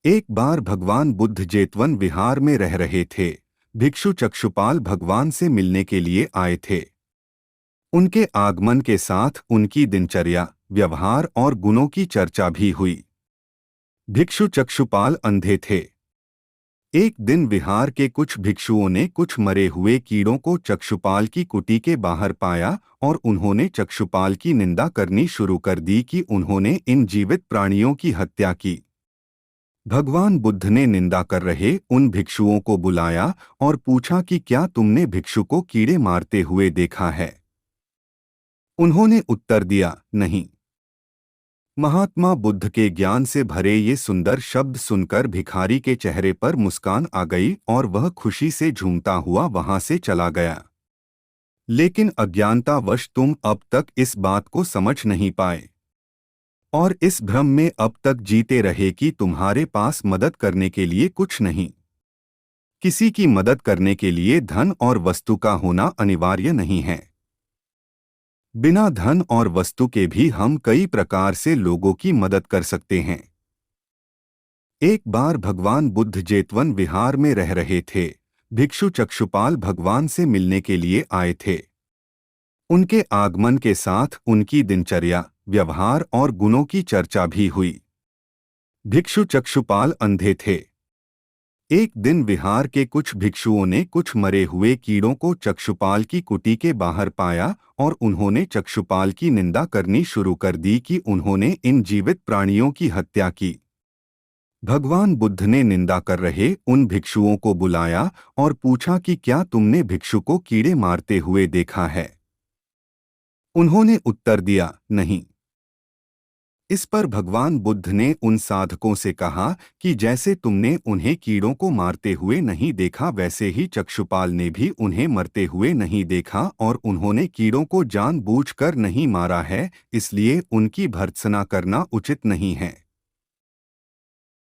एक बार भगवान बुद्ध जेतवन विहार में रह रहे थे। भिक्षु चक्षुपाल भगवान से मिलने के लिए आए थे। उनके आगमन के साथ उनकी दिनचर्या, व्यवहार और गुणों की चर्चा भी हुई। भिक्षु चक्षुपाल अंधे थे। एक दिन विहार के कुछ भिक्षुओं ने कुछ मरे हुए कीड़ों को चक्षुपाल की कुटी के बाहर पाया और उन्होंने चक्षुपाल की निंदा करनी शुरू कर दी कि उन्होंने इन जीवित प्राणियों की हत्या की। भगवान बुद्ध ने निंदा कर रहे उन भिक्षुओं को बुलाया और पूछा कि क्या तुमने भिक्षु को कीड़े मारते हुए देखा है? उन्होंने उत्तर दिया, नहीं। महात्मा बुद्ध के ज्ञान से भरे ये सुंदर शब्द सुनकर भिखारी के चेहरे पर मुस्कान आ गई और वह खुशी से झूमता हुआ वहां से चला गया। लेकिन अज्ञानतावश तुम अब तक इस बात को समझ नहीं पाए और इस भ्रम में अब तक जीते रहे कि तुम्हारे पास मदद करने के लिए कुछ नहीं। किसी की मदद करने के लिए धन और वस्तु का होना अनिवार्य नहीं है। बिना धन और वस्तु के भी हम कई प्रकार से लोगों की मदद कर सकते हैं। एक बार भगवान बुद्ध जेतवन विहार में रह रहे थे। भिक्षु चक्षुपाल भगवान से मिलने के लिए आए थे। उनके आगमन के साथ उनकी दिनचर्या, व्यवहार और गुणों की चर्चा भी हुई। भिक्षु चक्षुपाल अंधे थे। एक दिन विहार के कुछ भिक्षुओं ने कुछ मरे हुए कीड़ों को चक्षुपाल की कुटी के बाहर पाया और उन्होंने चक्षुपाल की निंदा करनी शुरू कर दी कि उन्होंने इन जीवित प्राणियों की हत्या की। भगवान बुद्ध ने निंदा कर रहे उन भिक्षुओं को बुलाया और पूछा कि क्या तुमने भिक्षु को कीड़े मारते हुए देखा है? उन्होंने उत्तर दिया, नहीं। इस पर भगवान बुद्ध ने उन साधकों से कहा कि जैसे तुमने उन्हें कीड़ों को मारते हुए नहीं देखा, वैसे ही चक्षुपाल ने भी उन्हें मरते हुए नहीं देखा और उन्होंने कीड़ों को जानबूझकर नहीं मारा है, इसलिए उनकी भर्त्सना करना उचित नहीं है।